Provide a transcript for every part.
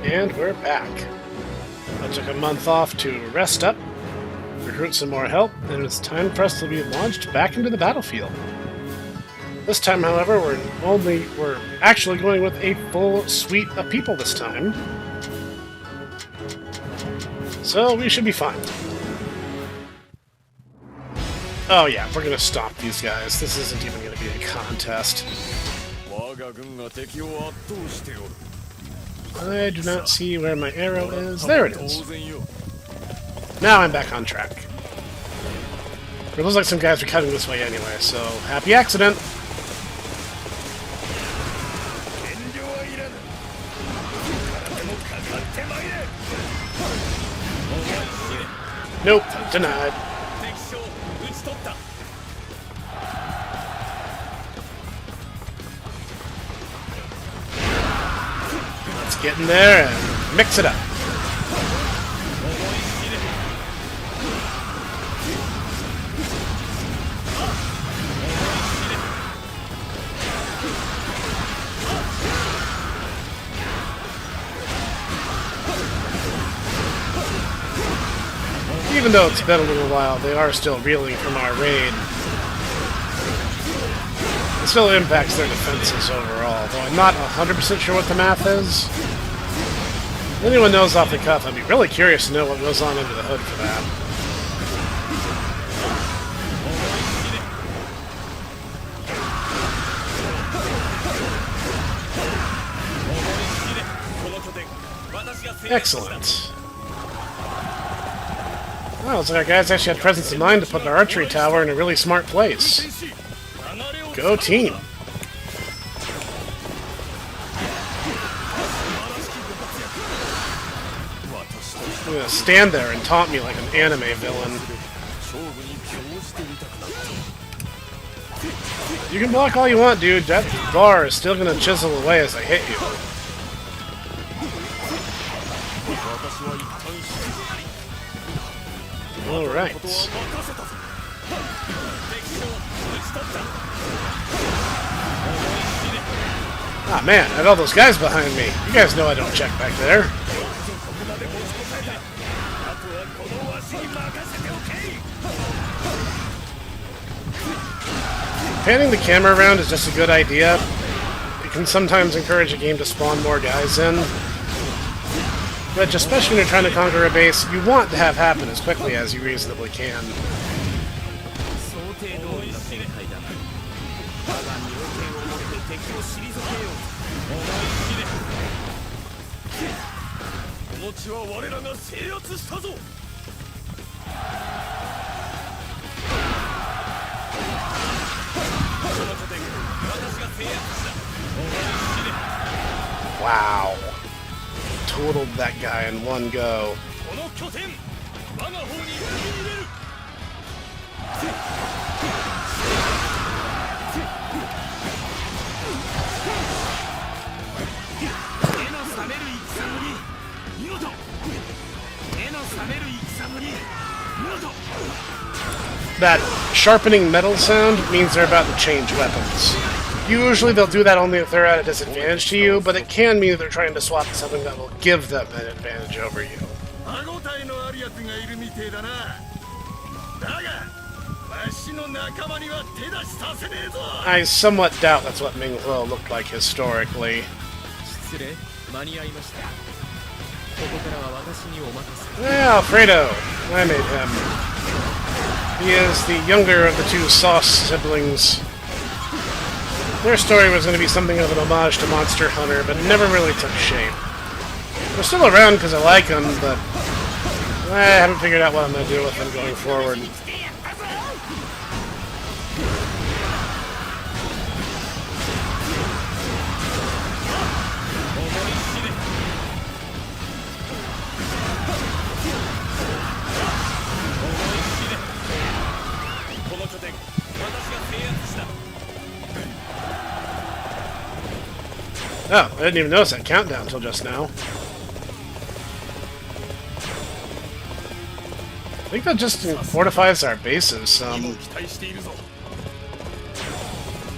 And we're back. I took a month off to rest up, recruit some more help, and it's time for us to be launched back into the battlefield. This time, however, we're actually going with a full suite of people this time. So we should be fine. Oh yeah, we're gonna stop these guys. This isn't even gonna be a contest. I do not see where my arrow is. There it is. Now I'm back on track. It looks like some guys are cutting this way anyway, so happy accident! Nope, denied. Let's get in there and mix it up. Even though it's been a little while, they are still reeling from our raid. It still impacts their defenses overall, though I'm not 100% sure what the math is. If anyone knows off the cuff, I'd be really curious to know what goes on under the hood for that. Excellent. Oh, looks like our guys actually had presence of mind to put our archery tower in a really smart place. Go team! I'm gonna stand there and taunt me like an anime villain. You can block all you want, dude. That bar is still gonna chisel away as I hit you. Alright. Ah man, I had all those guys behind me. You guys know I don't check back there. Panning the camera around is just a good idea. It can sometimes encourage a game to spawn more guys in. But especially when you're trying to conquer a base, you want to have happen as quickly as you reasonably can. Wow. Totaled that guy in one go. That sharpening metal sound means they're about to change weapons. Usually they'll do that only if they're at a disadvantage to you, but it can mean that they're trying to swap to something that will give them an advantage over you. I somewhat doubt that's what Ming Huo looked like historically. Yeah, Alfredo. I made him. He is the younger of the two Sauce siblings. Their story was going to be something of an homage to Monster Hunter, but never really took shape. They're still around because I like them, but I haven't figured out what I'm going to do with them going forward. Oh, I didn't even notice that countdown until just now. I think that just fortifies our bases some.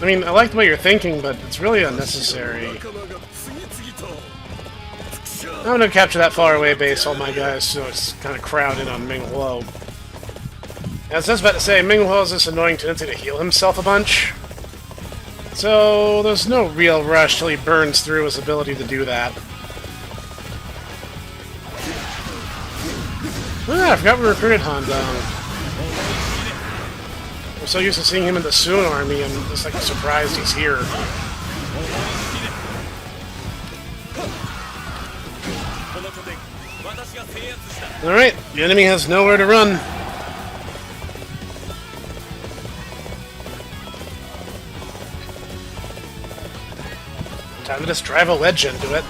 I mean, I like the way you're thinking, but it's really unnecessary. I'm gonna capture that far away base, all my guys, so it's kind of crowded on Ming Huo. As I was about to say, Ming Huo has this annoying tendency to heal himself a bunch. So there's no real rush till he burns through his ability to do that. Ah, I forgot we recruited Han Dong. I'm so used to seeing him in the Soon army, I'm just like surprised he's here. Alright, the enemy has nowhere to run. Time to just drive a wedge into it.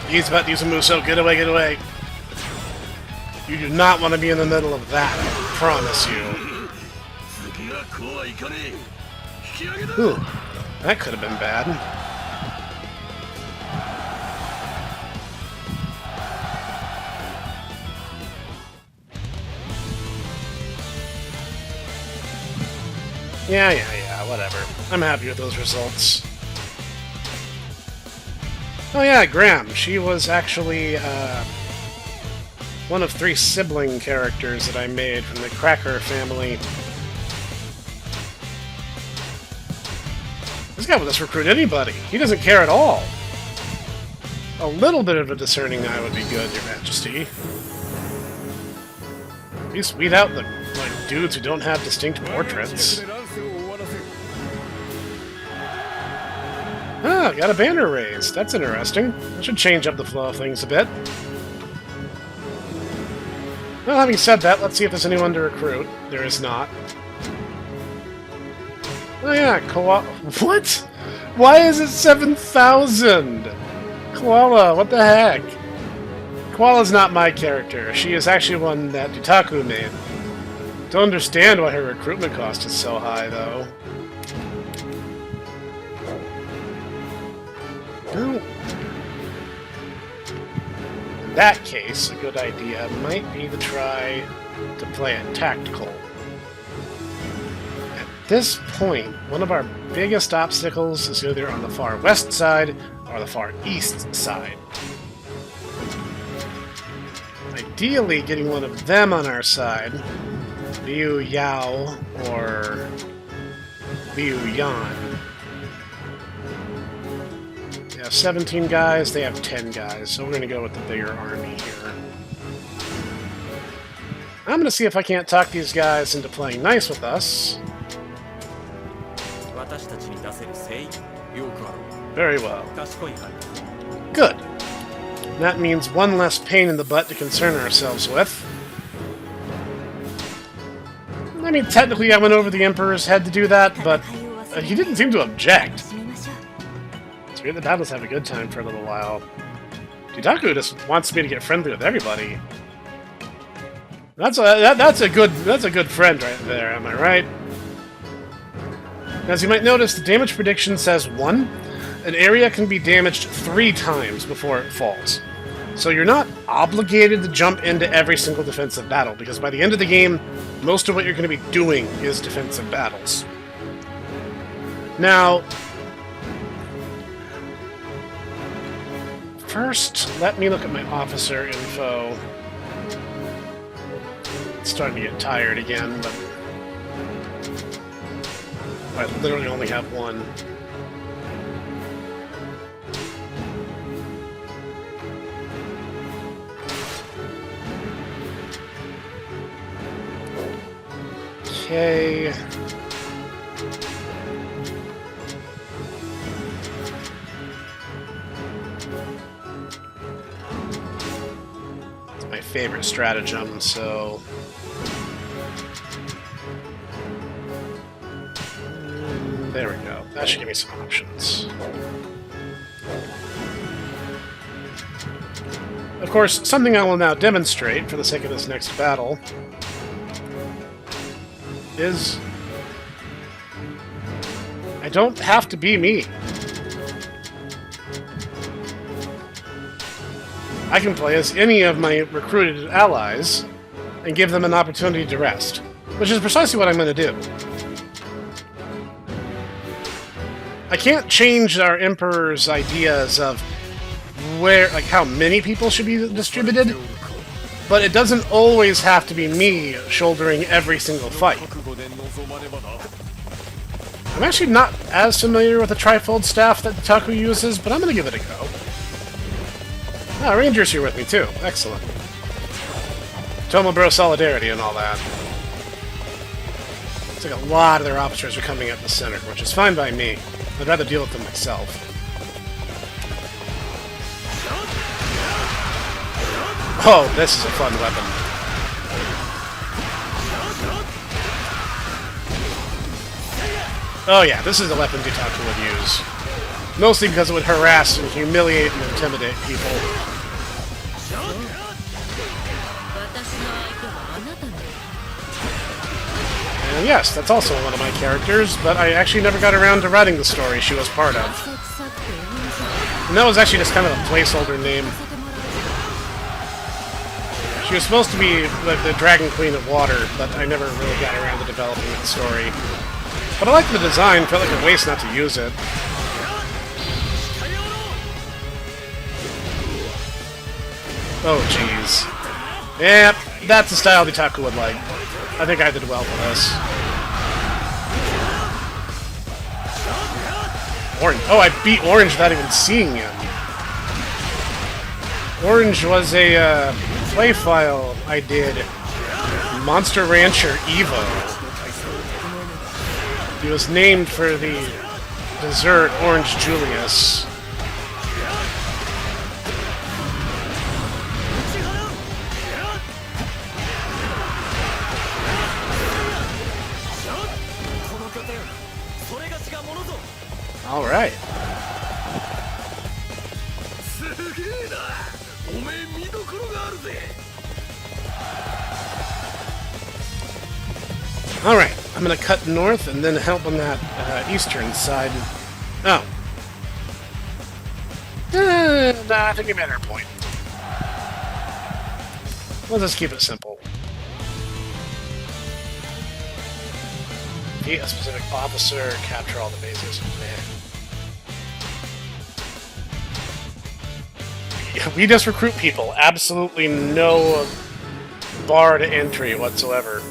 He's about to use a Muso. Get away, get away. You do not want to be in the middle of that, I promise you. Ooh, that could have been bad. Yeah, whatever. I'm happy with those results. Oh yeah, Graham. She was actually one of 3 sibling characters that I made from the Cracker family. This guy will just recruit anybody. He doesn't care at all. A little bit of a discerning eye would be good, Your Majesty. Please weed out the dudes who don't have distinct portraits. Ah, got a banner raised. That's interesting. That should change up the flow of things a bit. Well, having said that, let's see if there's anyone to recruit. There is not. Oh yeah, What? Why is it 7,000? Koala, what the heck? Koala's not my character. She is actually one that Dutaku made. Don't understand why her recruitment cost is so high, though. In that case, a good idea might be to try to play it tactical. At this point, one of our biggest obstacles is either on the far west side or the far east side. Ideally, getting one of them on our side, Liu Yao or Liu Yan. 17 guys, they have 10 guys, so we're going to go with the bigger army here. I'm going to see if I can't talk these guys into playing nice with us. Very well. Good. That means one less pain in the butt to concern ourselves with. I mean, technically I went over the Emperor's head to do that, but he didn't seem to object. It's weird the battles have a good time for a little while. Dutaku just wants me to get friendly with everybody. That's a good friend right there, am I right? As you might notice, the damage prediction says 1. An area can be damaged 3 times before it falls. So you're not obligated to jump into every single defensive battle, because by the end of the game, most of what you're going to be doing is defensive battles. Now, first, let me look at my officer info. It's starting to get tired again, but I literally only have one. Okay. It's my favorite stratagem, so... there we go. That should give me some options. Of course, something I will now demonstrate for the sake of this next battle is I don't have to be me. I can play as any of my recruited allies and give them an opportunity to rest, which is precisely what I'm going to do. I can't change our Emperor's ideas of how many people should be distributed, but it doesn't always have to be me shouldering every single fight. I'm actually not as familiar with the trifold staff that Taku uses, but I'm going to give it a go. Ah, Ranger's here with me too. Excellent. Tomobro solidarity and all that. Looks like a lot of their officers are coming up the center, which is fine by me. I'd rather deal with them myself. Oh, this is a fun weapon. Oh yeah, this is the weapon Dutaku would use. Mostly because it would harass and humiliate and intimidate people. And yes, that's also one of my characters, but I actually never got around to writing the story she was part of. And that was actually just kind of a placeholder name. She was supposed to be like the Dragon Queen of Water, but I never really got around to developing that story. But I liked the design, felt like a waste not to use it. Oh, jeez. Yep, that's the style Dutaku would like. I think I did well for this. Orange. Oh, I beat Orange without even seeing him. Orange was a play file I did. Monster Rancher Evo. He was named for the dessert Orange Julius. All right. All right. I'm gonna cut north and then help on that eastern side. Oh. Nah, I think we made our point. Let's just keep it simple. Be a specific officer, capture all the bases. We just recruit people. Absolutely no bar to entry whatsoever.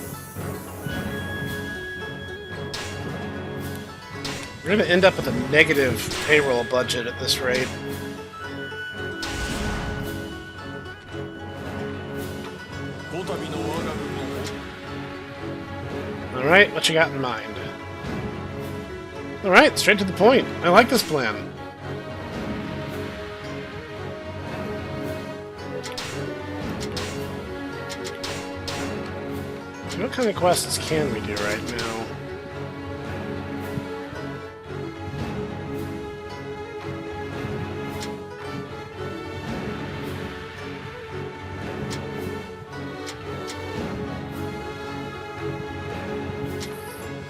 We're going to end up with a negative payroll budget at this rate. Alright, what you got in mind? Alright, straight to the point. I like this plan. What kind of quests can we do right now?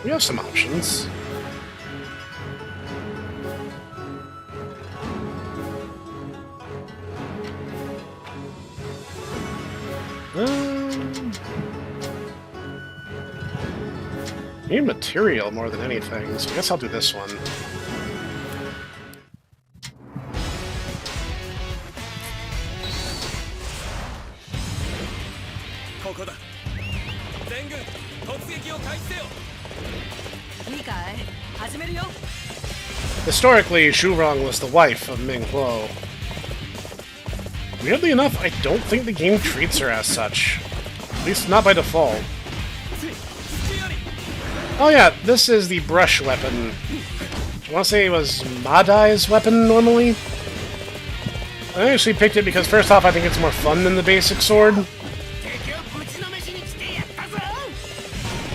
We have some options. I need material more than anything, so I guess I'll do this one. Historically, Shurong was the wife of Ming Huo. Weirdly enough, I don't think the game treats her as such. At least not by default. Oh yeah, this is the brush weapon. I want to say it was Madai's weapon normally? I actually picked it because first off, I think it's more fun than the basic sword.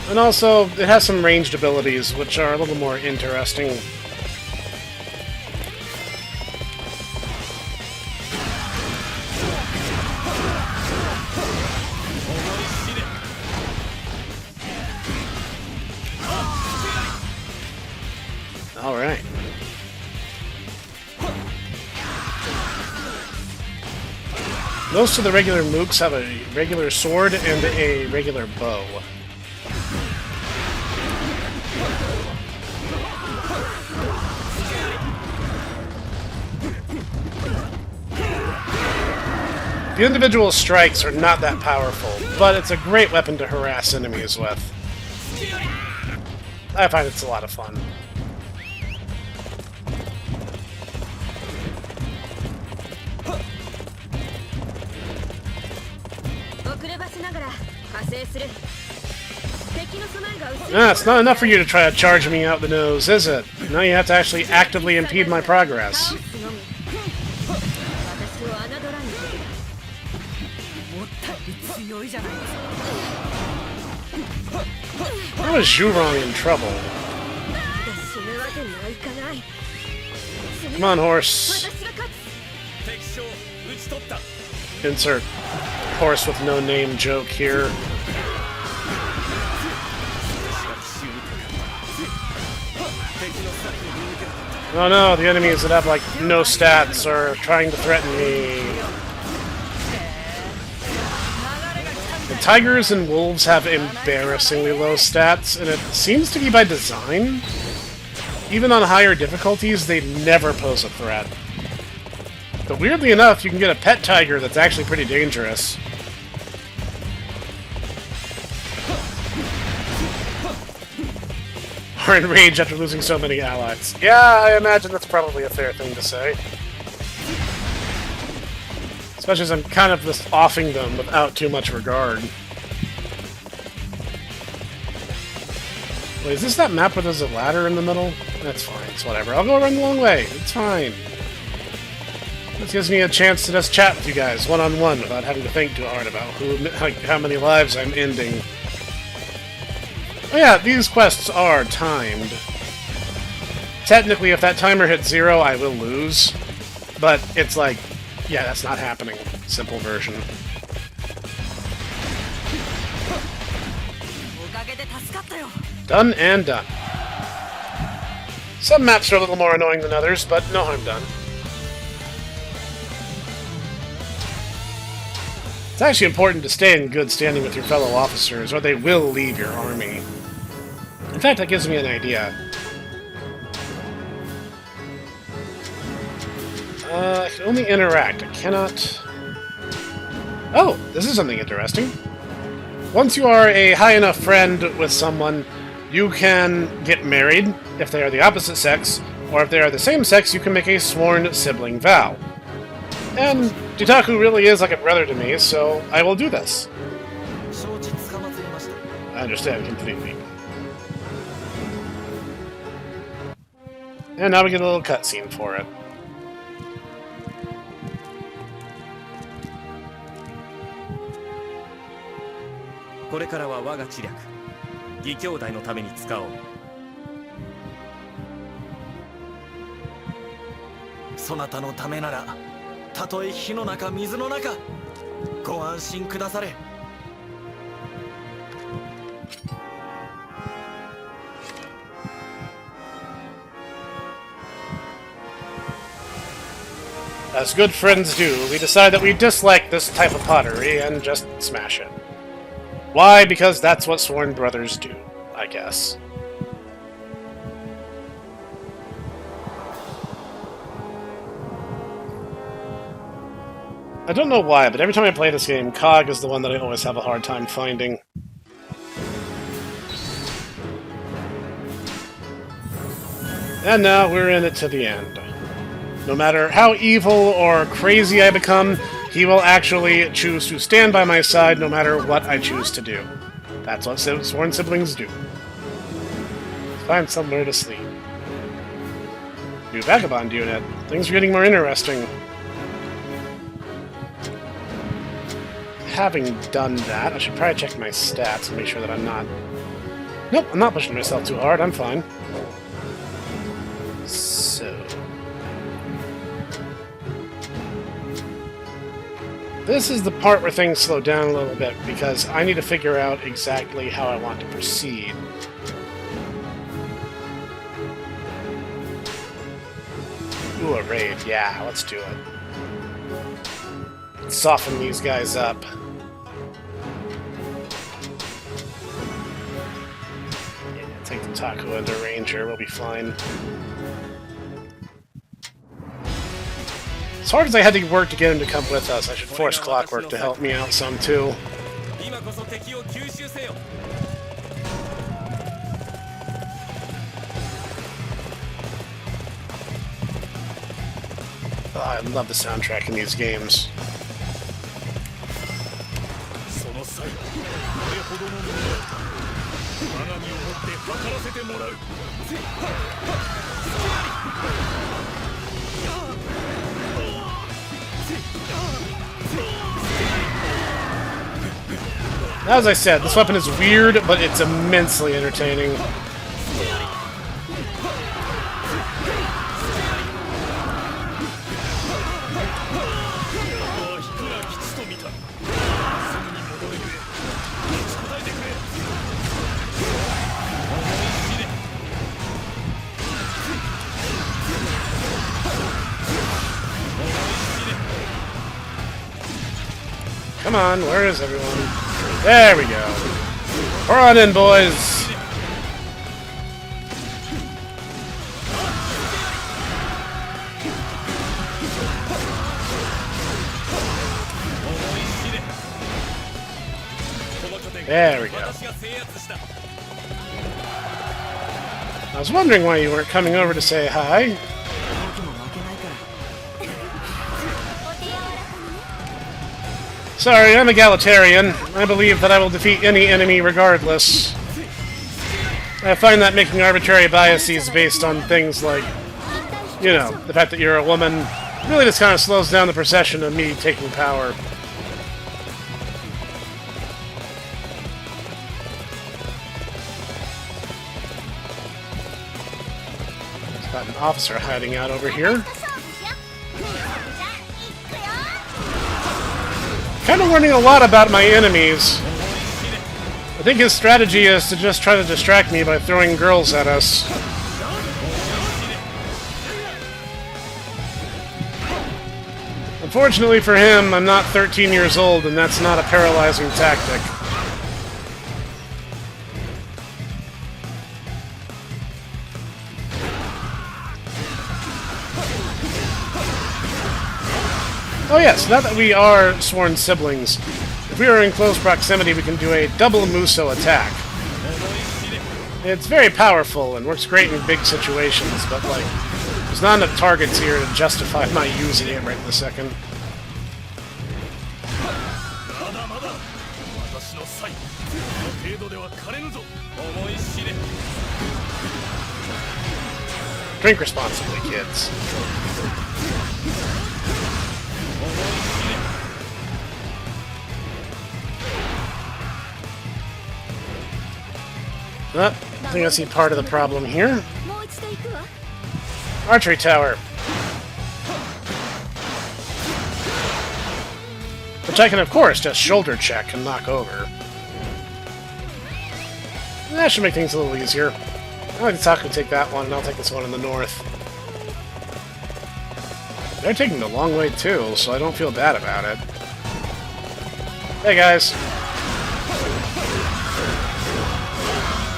And also, it has some ranged abilities, which are a little more interesting. Most of the regular mooks have a regular sword and a regular bow. The individual strikes are not that powerful, but it's a great weapon to harass enemies with. I find it's a lot of fun. It's not enough for you to try to charge me out the nose, is it? Now you have to actually actively impede my progress. How is Zhurong in trouble? Come on, horse. Insert horse with no name joke here. Oh no, the enemies that have, like, no stats are trying to threaten me. The tigers and wolves have embarrassingly low stats, and it seems to be by design. Even on higher difficulties, they never pose a threat. But weirdly enough, you can get a pet tiger that's actually pretty dangerous. Are enraged after losing so many allies. Yeah, I imagine that's probably a fair thing to say. Especially as I'm kind of just offing them without too much regard. Wait, is this that map where there's a ladder in the middle? That's fine, it's whatever. I'll go around the long way, it's fine. This gives me a chance to just chat with you guys one-on-one without having to think too hard about how many lives I'm ending. Oh yeah, these quests are timed. Technically, if that timer hits 0, I will lose. But it's like, yeah, that's not happening. Simple version. Done and done. Some maps are a little more annoying than others, but no harm done. It's actually important to stay in good standing with your fellow officers, or they will leave your army. In fact, that gives me an idea. I can only interact. I cannot... Oh, this is something interesting. Once you are a high enough friend with someone, you can get married, if they are the opposite sex, or if they are the same sex, you can make a sworn sibling vow. And Jitaku really is like a brother to me, so I will do this. I understand completely. And now we get a little cutscene for it. As good friends do, we decide that we dislike this type of pottery and just smash it. Why? Because that's what sworn brothers do, I guess. I don't know why, but every time I play this game, Cog is the one that I always have a hard time finding. And now we're in it to the end. No matter how evil or crazy I become, he will actually choose to stand by my side no matter what I choose to do. That's what sworn siblings do. Find somewhere to sleep. New Vagabond unit. Things are getting more interesting. Having done that, I should probably check my stats and make sure that I'm not... Nope, I'm not pushing myself too hard, I'm fine. So... This is the part where things slow down a little bit, because I need to figure out exactly how I want to proceed. Ooh, a raid. Yeah, let's do it. Let's soften these guys up. Yeah, take the Taco into Ranger, we'll be fine. As hard as I had to work to get him to come with us, I should force Clockwork to help me out some too. Oh, I love the soundtrack in these games. As I said, this weapon is weird, but it's immensely entertaining. Come on, where is everyone? There we go. We're on in, boys! There we go. I was wondering why you weren't coming over to say hi. Sorry, I'm egalitarian. I believe that I will defeat any enemy regardless. I find that making arbitrary biases based on things like, you know, the fact that you're a woman, really just kind of slows down the procession of me taking power. There's got an officer hiding out over here. Kind of learning a lot about my enemies. I think his strategy is to just try to distract me by throwing girls at us. Unfortunately for him, I'm not 13 years old, and that's not a paralyzing tactic. Oh yes, now that we are sworn siblings, if we are in close proximity, we can do a double Muso attack. It's very powerful and works great in big situations, but like, there's not enough targets here to justify my using it right this second. Drink responsibly, kids. I think I see part of the problem here. Archery tower. Which I can, of course, just shoulder check and knock over. That should make things a little easier. I like the Taco take that one, and I'll take this one in the north. They're taking the long way, too, so I don't feel bad about it. Hey, guys.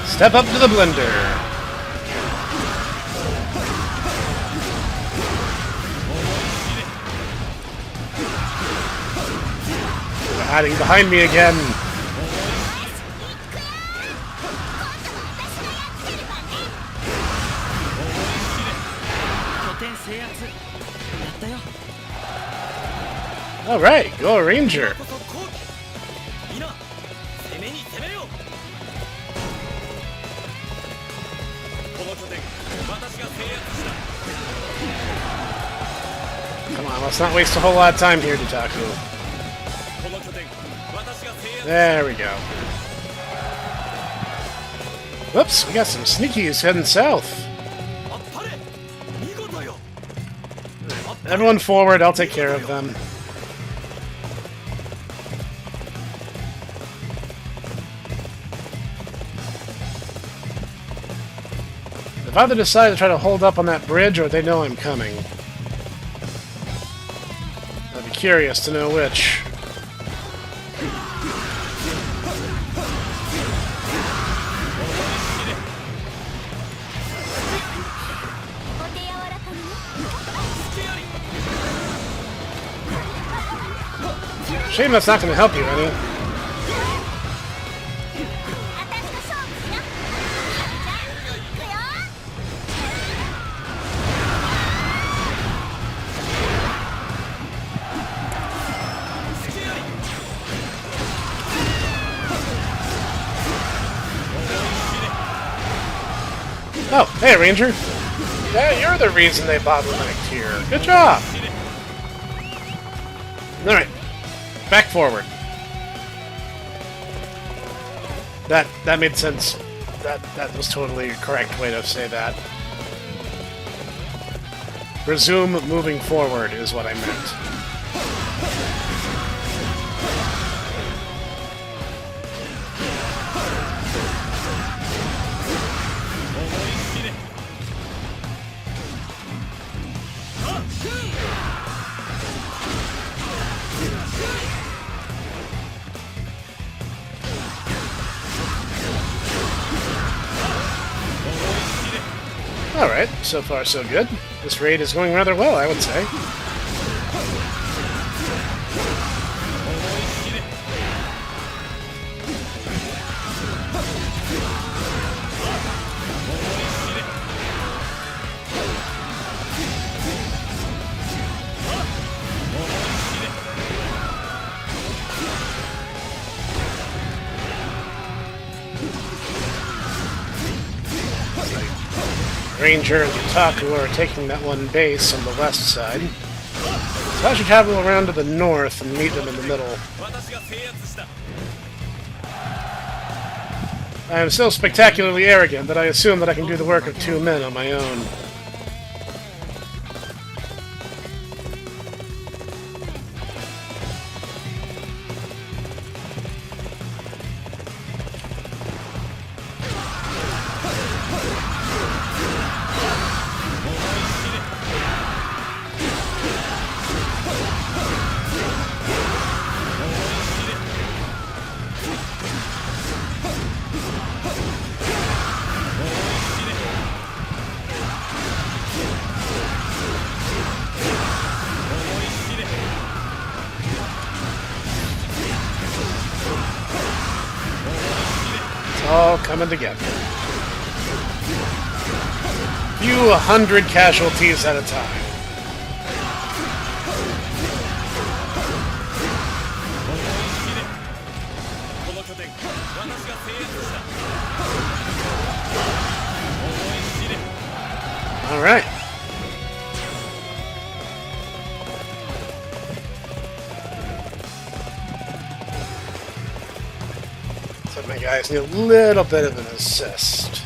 Step up to the blender. They're hiding behind me again. All right, go Ranger. Come on, let's not waste a whole lot of time here, Dutaku. There we go. Whoops, we got some sneakies heading south. Everyone forward, I'll take care of them. I've either decided to try to hold up on that bridge or they know I'm coming. That'd be curious to know which. Shame that's not going to help you any. Oh, hey, Ranger. Yeah, you're the reason they bottlenecked here. Good job. Alright. Back forward. That made sense. That was totally a correct way to say that. Resume moving forward is what I meant. Alright, so far so good. This raid is going rather well, I would say. Ranger and Taku are taking that one base on the west side. So I should travel around to the north and meet them in the middle. I am so spectacularly arrogant that I assume that I can do the work of 2 men on my own. All coming together. Few 100 casualties at a time. All right. My guys need a little bit of an assist.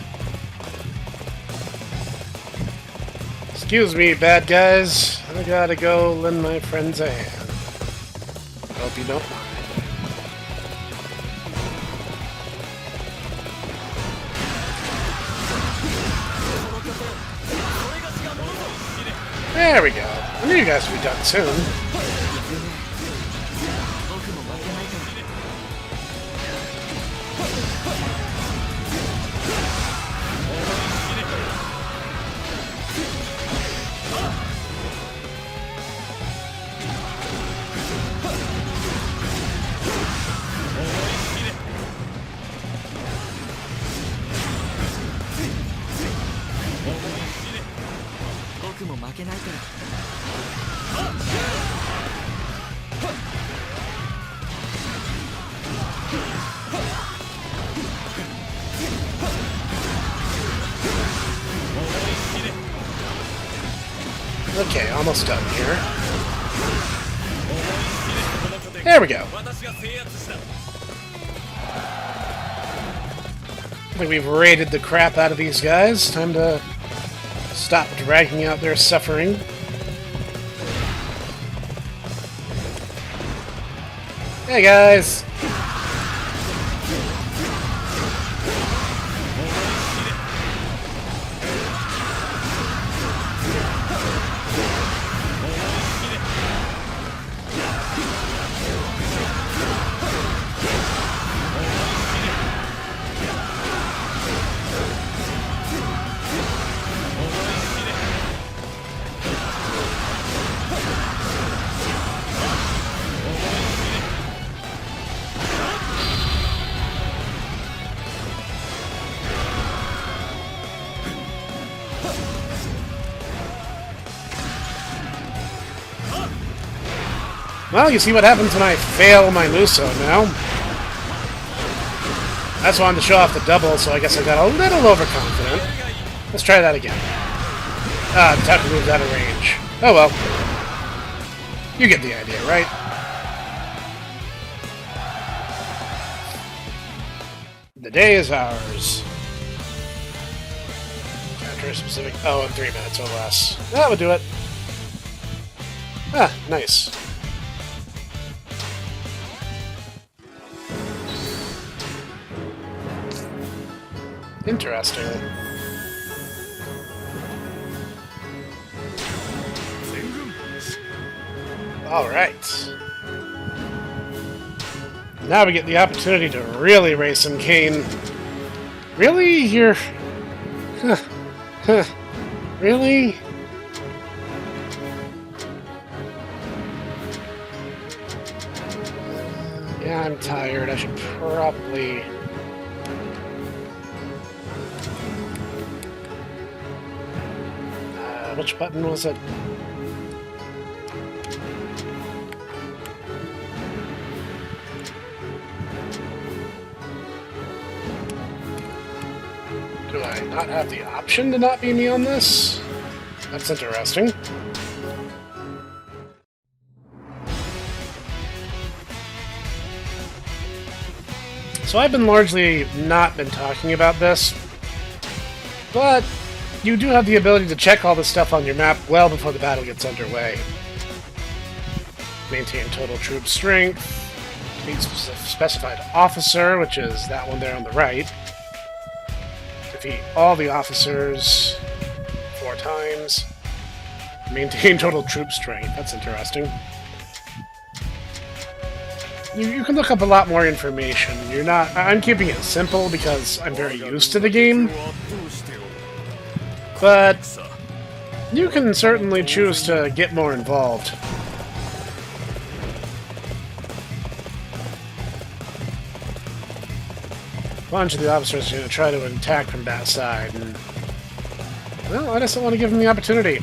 Excuse me, bad guys. I gotta go lend my friends a hand. Hope you don't mind. There we go. I knew you guys would be done soon. Okay, almost done here. There we go. I think we've raided the crap out of these guys. Time to stop dragging out their suffering. Hey guys! Well, you see what happens when I fail my Muso now. I just wanted to show off the double, so I guess I got a little overconfident. Let's try that again. Ah, it's time to move out of range. Oh well. You get the idea, right? The day is ours. After a specific... Oh, in 3 minutes or less. That would do it. Ah, nice. Interesting. Alright. Now we get the opportunity to really race some Kane. Really? You're... Really? Yeah, I'm tired. I should probably... which button was it? Do I not have the option to not be me on this? That's interesting. So I've been largely not been talking about this, but you do have the ability to check all the stuff on your map well before the battle gets underway. Maintain total troop strength, defeat specified officer, which is that one there on the right. Defeat all the officers 4 times. Maintain total troop strength. That's interesting. You can look up a lot more information. You're not... I'm keeping it simple because I'm very used to the game. But you can certainly choose to get more involved. A bunch of the officers are going to try to attack from that side, and... well, I just don't want to give them the opportunity.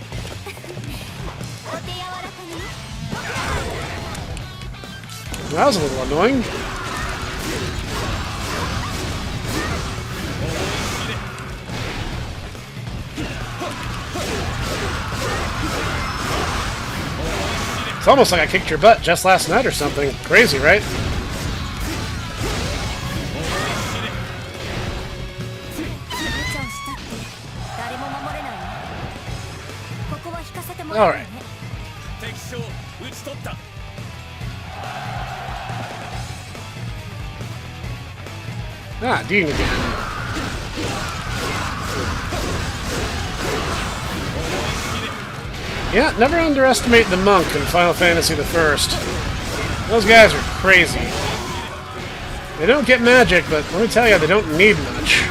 That was a little annoying. It's almost like I kicked your butt just last night or something. Crazy, right? Alright. Ah, Dean again. Yeah, never underestimate the monk in Final Fantasy I. Those guys are crazy. They don't get magic, but let me tell you, they don't need much.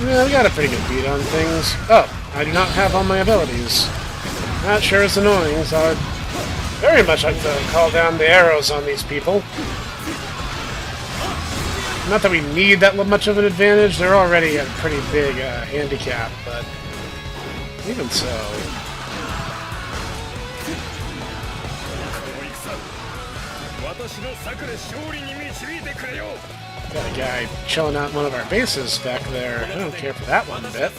Yeah, we got a pretty good beat on things. Oh, I do not have all my abilities. That sure is annoying, so I'd very much like to call down the arrows on these people. Not that we need that much of an advantage, they're already a pretty big handicap, but even so... Got a guy chilling out in one of our bases back there. I don't care for that one bit.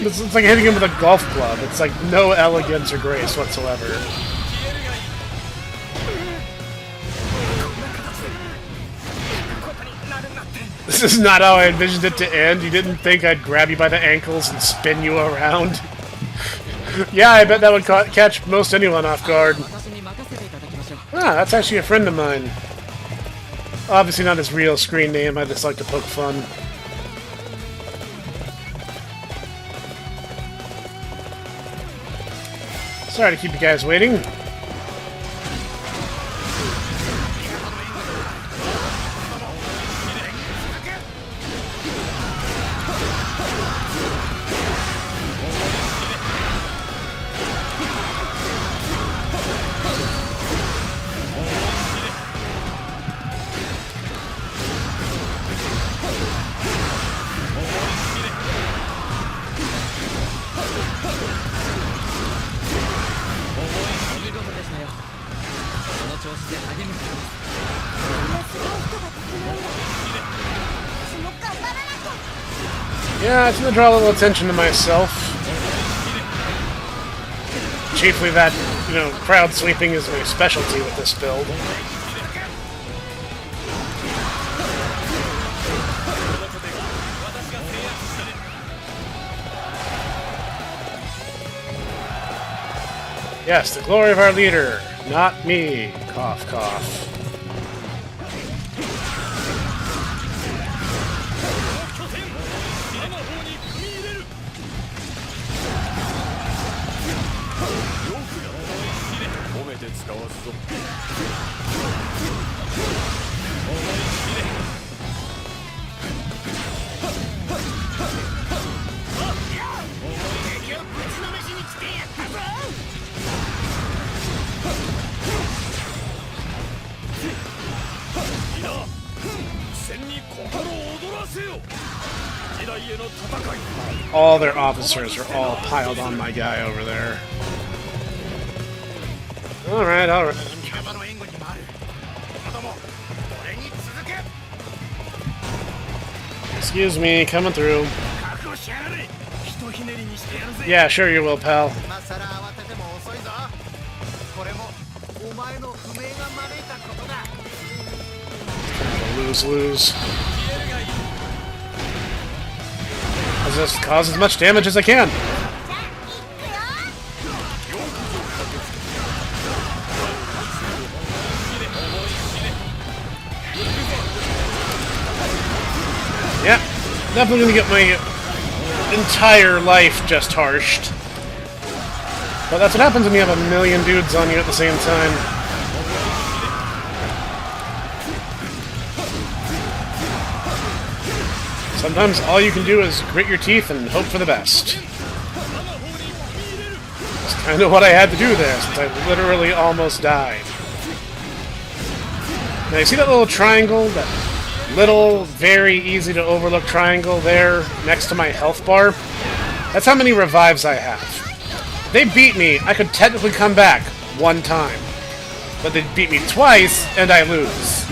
It's like hitting him with a golf club. It's like no elegance or grace whatsoever. This is not how I envisioned it to end. You didn't think I'd grab you by the ankles and spin you around? Yeah, I bet that would catch most anyone off guard. Ah, that's actually a friend of mine. Obviously not his real screen name, I just like to poke fun. Sorry to keep you guys waiting. Yeah, I tend to draw a little attention to myself. Chiefly that, crowd sweeping is my specialty with this build. Yes, the glory of our leader, not me. Cough, cough. All their officers are all piled on my guy over there. Alright, alright. Excuse me, coming through. Yeah, sure you will, pal. Lose-lose. I'll just cause as much damage as I can. Yeah, definitely gonna get my entire life just harshed. But that's what happens when you have a million dudes on you at the same time. Sometimes all you can do is grit your teeth and hope for the best. That's kind of what I had to do there, since I literally almost died. Now you see that little triangle? That little, very easy to overlook triangle there next to my health bar? That's how many revives I have. If they beat me, I could technically come back one time. But they beat me twice, and I lose.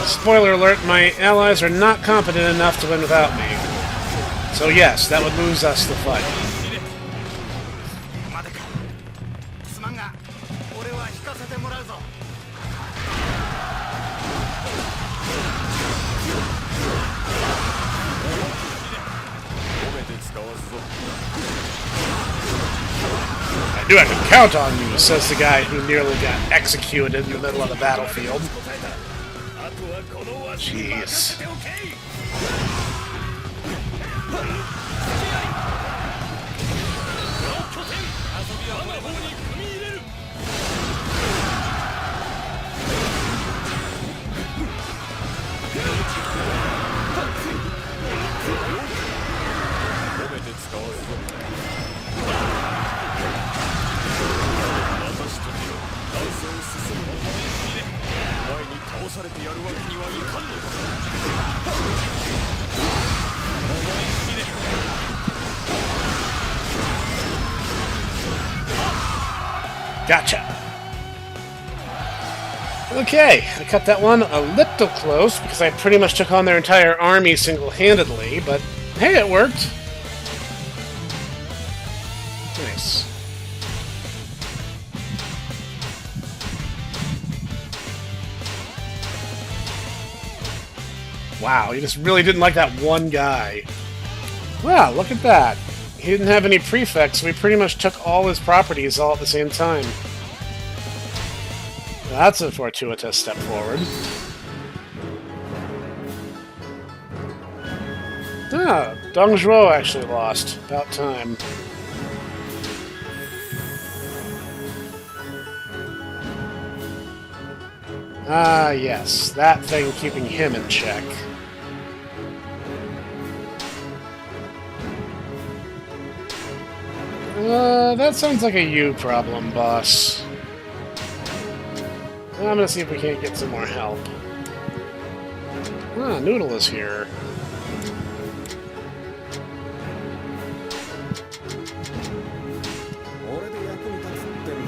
Spoiler alert, my allies are not competent enough to win without me. So yes, that would lose us the fight. I knew I could count on you, says the guy who nearly got executed in the middle of the battlefield. Jeez. Gotcha. Okay, I cut that one a little close because I pretty much took on their entire army single-handedly, but hey, it worked. Nice. Wow, he just really didn't like that one guy. Wow, look at that. He didn't have any prefects, so we pretty much took all his properties all at the same time. That's a fortuitous step forward. Ah, Dong Zhuo actually lost. About time. Ah, yes. That thing keeping him in check. That sounds like a you problem, boss. I'm gonna see if we can't get some more help. Ah, Noodle is here.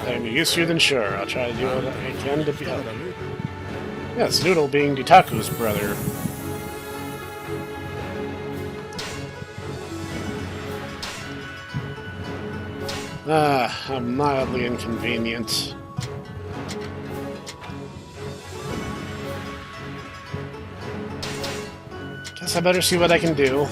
I'm useful than sure. I'll try to do what I can to be help. Yes, Noodle being Ditaku's brother. Ah, how mildly inconvenient. Guess I better see what I can do.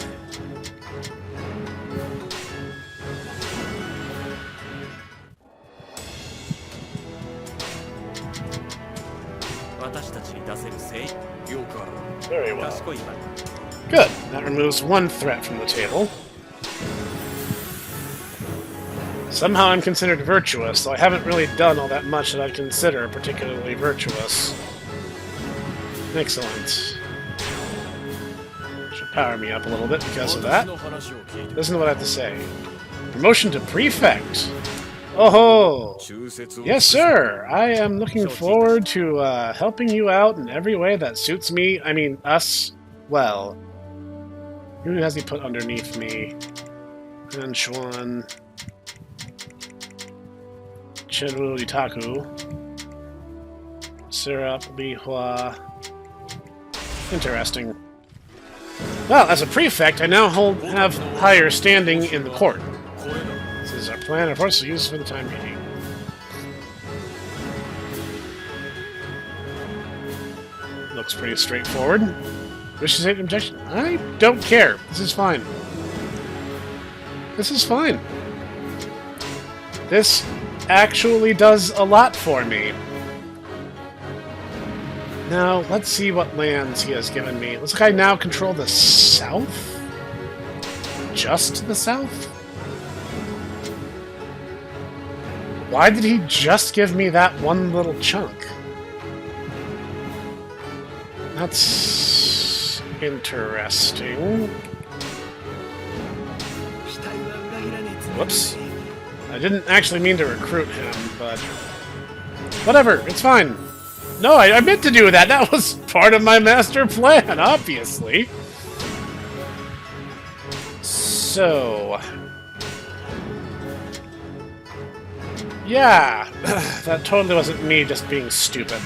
Very well. Good. That removes one threat from the table. Somehow I'm considered virtuous, though I haven't really done all that much that I'd consider particularly virtuous. Excellent. Should power me up a little bit because of that. Listen to what I have to say. Promotion to Prefect! Oh-ho! Yes, sir! I am looking forward to helping you out in every way that suits me, I mean, us, well. Who has he put underneath me? Anshuan... Chenwu Ditaku, Syrup, Li Hua. Interesting. Well, as a prefect, I now have higher standing in the court. This is our plan, of course, to use for the time being. Looks pretty straightforward. Wishes to take objection? I don't care. This is fine. This is fine. This actually does a lot for me. Now, let's see what lands he has given me. Looks like I now control the south? Just the south? Why did he just give me that one little chunk? That's interesting. Whoops. I didn't actually mean to recruit him, but... whatever, it's fine. No, I meant to do that. That was part of my master plan, obviously. So... yeah, that totally wasn't me just being stupid.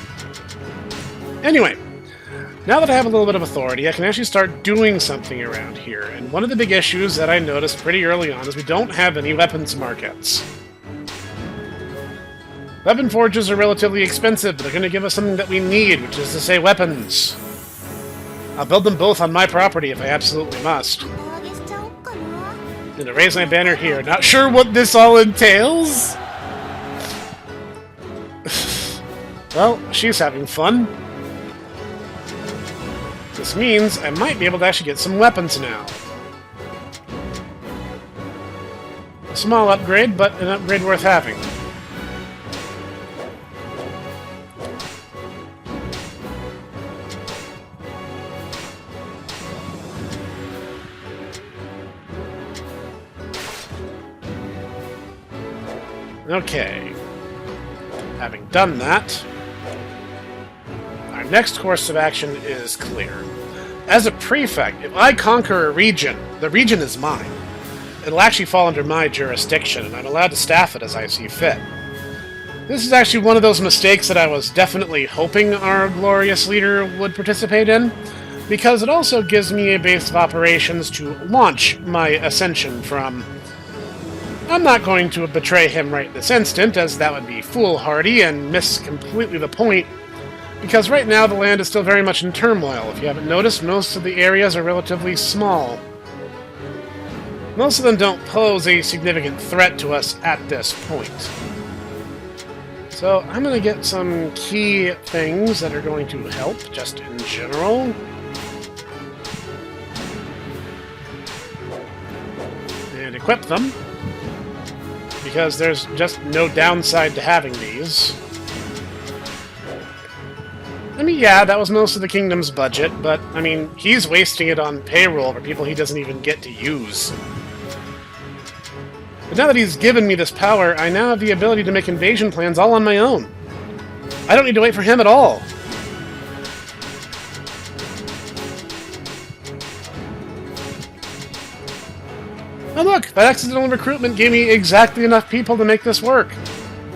Anyway, now that I have a little bit of authority, I can actually start doing something around here. And one of the big issues that I noticed pretty early on is we don't have any weapons markets. Weapon forges are relatively expensive, but they're going to give us something that we need, which is to say weapons. I'll build them both on my property if I absolutely must. I'm going to raise my banner here. Not sure what this all entails? Well, she's having fun. This means I might be able to actually get some weapons now. A small upgrade, but an upgrade worth having. Okay. Having done that, our next course of action is clear. As a prefect, if I conquer a region, the region is mine. It'll actually fall under my jurisdiction, and I'm allowed to staff it as I see fit. This is actually one of those mistakes that I was definitely hoping our glorious leader would participate in, because it also gives me a base of operations to launch my ascension from. I'm not going to betray him right this instant, as that would be foolhardy and miss completely the point. Because right now the land is still very much in turmoil. If you haven't noticed, most of the areas are relatively small. Most of them don't pose a significant threat to us at this point. So I'm going to get some key things that are going to help, just in general. And equip them. Because there's just no downside to having these. I mean, yeah, that was most of the kingdom's budget, but, I mean, he's wasting it on payroll for people he doesn't even get to use. But now that he's given me this power, I now have the ability to make invasion plans all on my own. I don't need to wait for him at all. Oh look, that accidental recruitment gave me exactly enough people to make this work.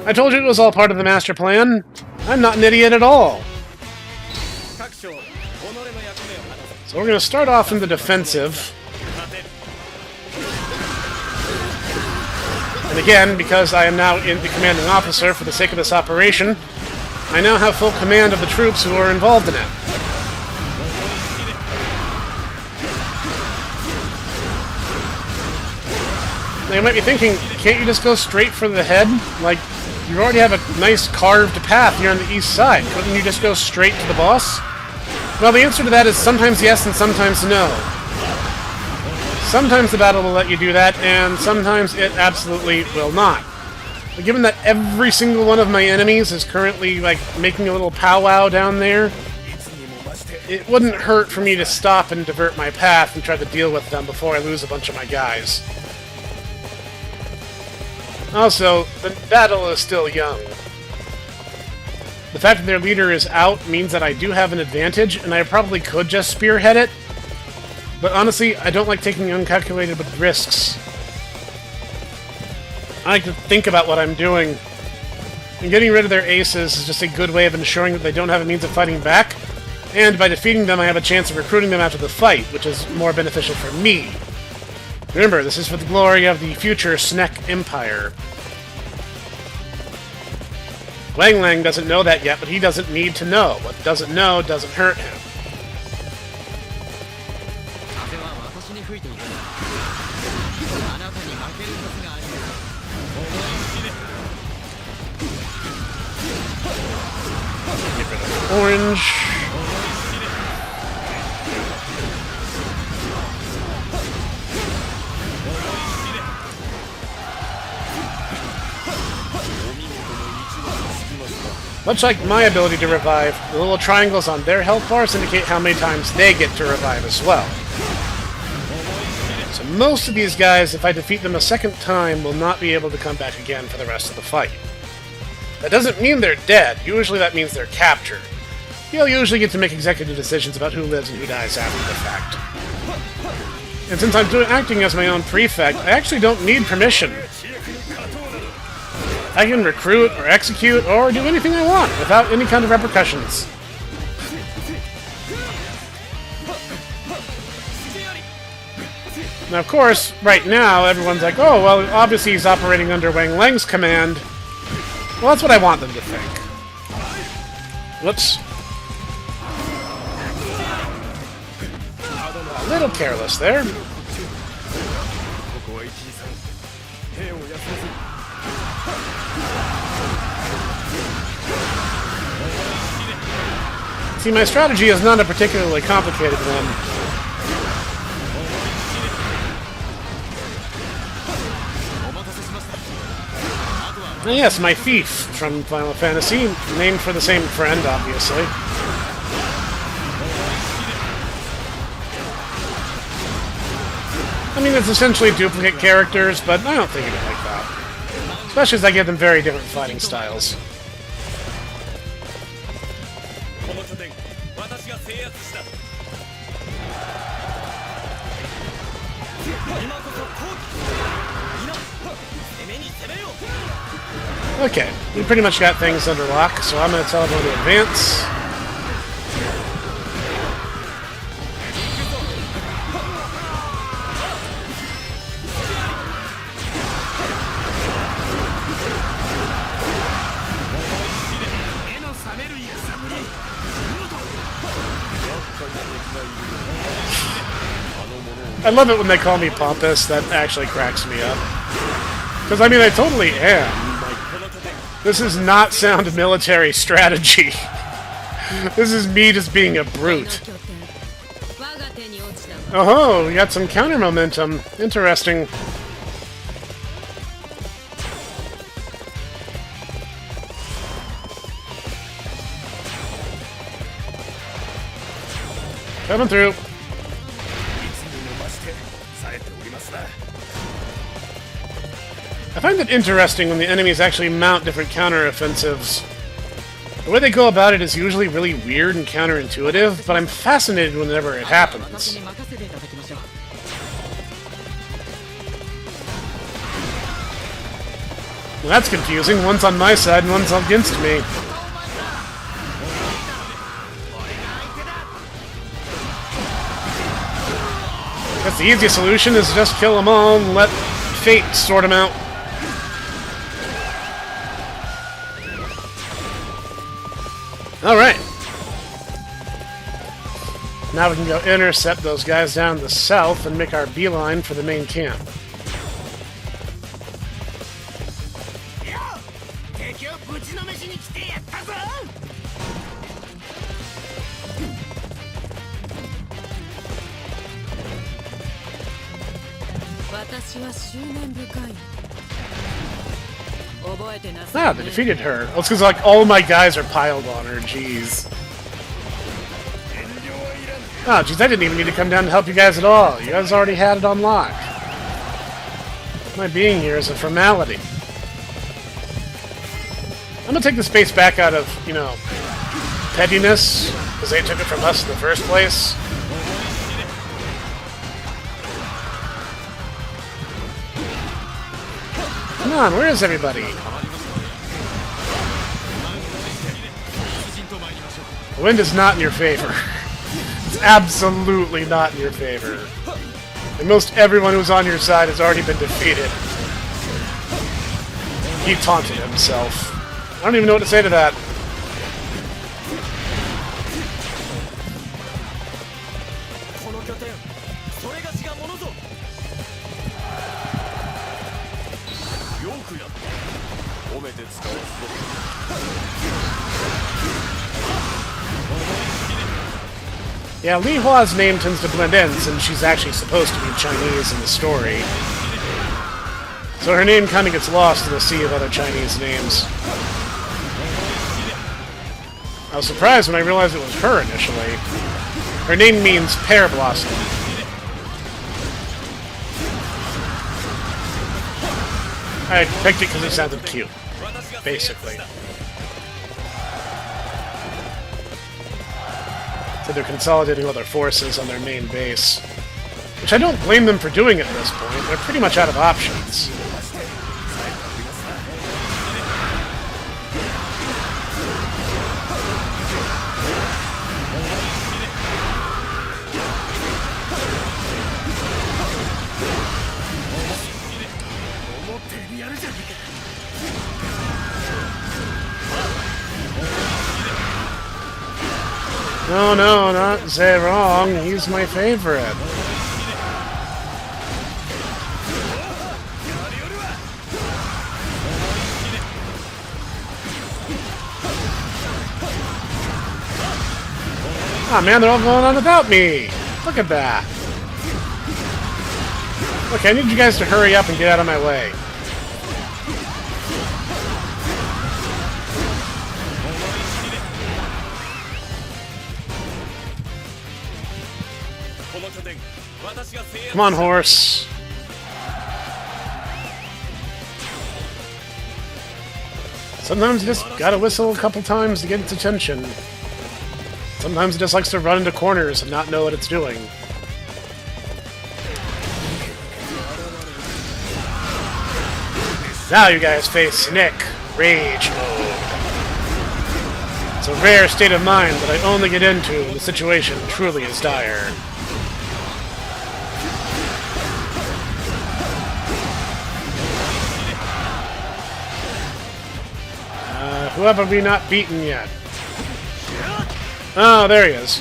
I told you it was all part of the master plan. I'm not an idiot at all. So we're going to start off in the defensive. And again, because I am now the commanding officer for the sake of this operation, I now have full command of the troops who are involved in it. Now you might be thinking, can't you just go straight for the head? Like, you already have a nice carved path here on the east side. Couldn't you just go straight to the boss? Well, the answer to that is sometimes yes and sometimes no. Sometimes the battle will let you do that, and sometimes it absolutely will not. But given that every single one of my enemies is currently, like, making a little powwow down there, it wouldn't hurt for me to stop and divert my path and try to deal with them before I lose a bunch of my guys. Also, the battle is still young. The fact that their leader is out means that I do have an advantage, and I probably could just spearhead it. But honestly, I don't like taking uncalculated risks. I like to think about what I'm doing. And getting rid of their aces is just a good way of ensuring that they don't have a means of fighting back. And by defeating them, I have a chance of recruiting them after the fight, which is more beneficial for me. Remember, this is for the glory of the future Snek Empire. Wang Lang doesn't know that yet, but he doesn't need to know. What he doesn't know doesn't hurt him. Get rid of orange. Much like my ability to revive, the little triangles on their health bars indicate how many times they get to revive as well. So most of these guys, if I defeat them a second time, will not be able to come back again for the rest of the fight. That doesn't mean they're dead. Usually that means they're captured. You'll usually get to make executive decisions about who lives and who dies after the fact. And since I'm acting as my own prefect, I actually don't need permission. I can recruit, or execute, or do anything I want, without any kind of repercussions. Now, of course, right now, everyone's like, oh, well, obviously he's operating under Wang Lang's command. Well, that's what I want them to think. Whoops. A little careless there. See, my strategy is not a particularly complicated one. And yes, my thief from Final Fantasy, named for the same friend, obviously. I mean, it's essentially duplicate characters, but I don't think of it like that. Especially as I give them very different fighting styles. Okay, we pretty much got things under lock, so I'm going to tell everyone to advance. I love it when they call me pompous. That actually cracks me up. Because, I mean, I totally am. Like, this is not sound military strategy. This is me just being a brute. Oh, we got some counter momentum. Interesting. Coming through. I find it interesting when the enemies actually mount different counter-offensives. The way they go about it is usually really weird and counterintuitive, but I'm fascinated whenever it happens. Well, that's confusing. One's on my side and one's against me. Guess the easiest solution is to just kill them all and let fate sort them out. Alright. Now we can go intercept those guys down in the south and make our beeline for the main camp. Ah, they defeated her. Oh, it's because like all my guys are piled on her. Jeez. Oh, jeez, I didn't even need to come down to help you guys at all. You guys already had it on lock. My being here is a formality. I'm gonna take the space back out of, you know, pettiness, because they took it from us in the first place. Come on, where is everybody? The wind is not in your favor. It's absolutely not in your favor. And most everyone who's on your side has already been defeated. He taunted himself. I don't even know what to say to that. Yeah, Li Hua's name tends to blend in since she's actually supposed to be Chinese in the story. So her name kind of gets lost in the sea of other Chinese names. I was surprised when I realized it was her initially. Her name means pear blossom. I picked it because it sounded cute, basically. So they're consolidating all their forces on their main base. Which I don't blame them for doing at this point. They're pretty much out of options. No, no, not Zerong. He's my favorite. Ah, man, they're all going on without me. Look at that. Okay, I need you guys to hurry up and get out of my way. Come on, horse. Sometimes you just gotta whistle a couple times to get its attention. Sometimes it just likes to run into corners and not know what it's doing. Now you guys face Snek Rage mode. It's a rare state of mind that I only get into when the situation truly is dire. Who have we not beaten yet? Oh, there he is.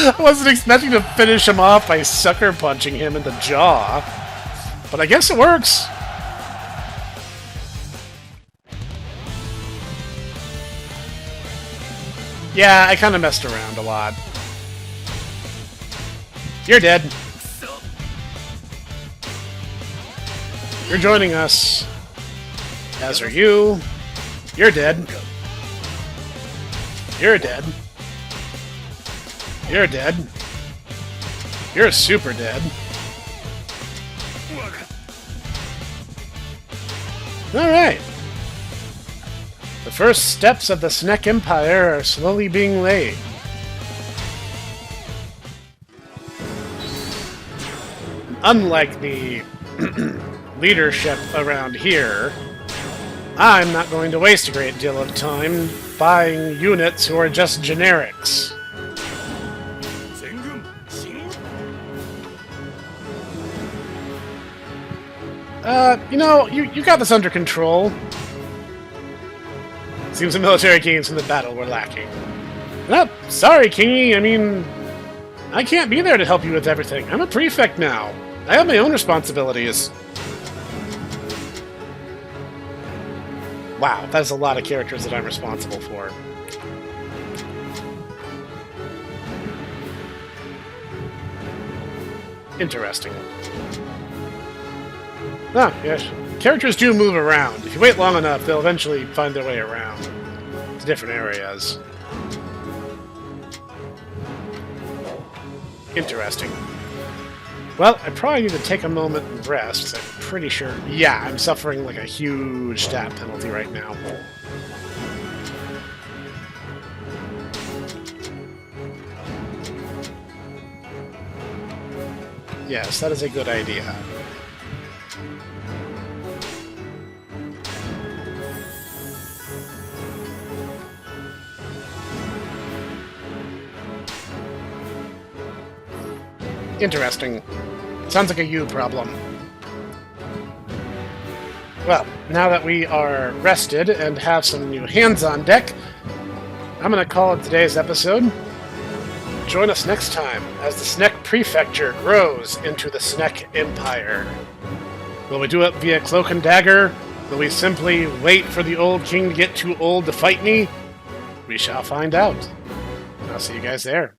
I wasn't expecting to finish him off by sucker punching him in the jaw. But I guess it works. Yeah, I kind of messed around a lot. You're dead. You're joining us. As are you. You're dead. You're dead. You're dead. You're super dead. Alright. The first steps of the Snek Empire are slowly being laid. Unlike the leadership around here, I'm not going to waste a great deal of time buying units who are just generics. You know, you got this under control. Seems the military gains from the battle were lacking. Well, sorry, Kingy, I mean, I can't be there to help you with everything. I'm a prefect now. I have my own responsibilities. Wow, that's a lot of characters that I'm responsible for. Interesting. Ah, yes. Characters do move around. If you wait long enough, they'll eventually find their way around to different areas. Interesting. Well, I probably need to take a moment and rest, 'cause I'm pretty sure... Yeah, I'm suffering like a huge stat penalty right now. Yes, that is a good idea. Interesting. Sounds like a you problem. Well, now that we are rested and have some new hands on deck, I'm going to call it today's episode. Join us next time as the Snek Prefecture grows into the Snek Empire. Will we do it via cloak and dagger? Will we simply wait for the old king to get too old to fight me? We shall find out. I'll see you guys there.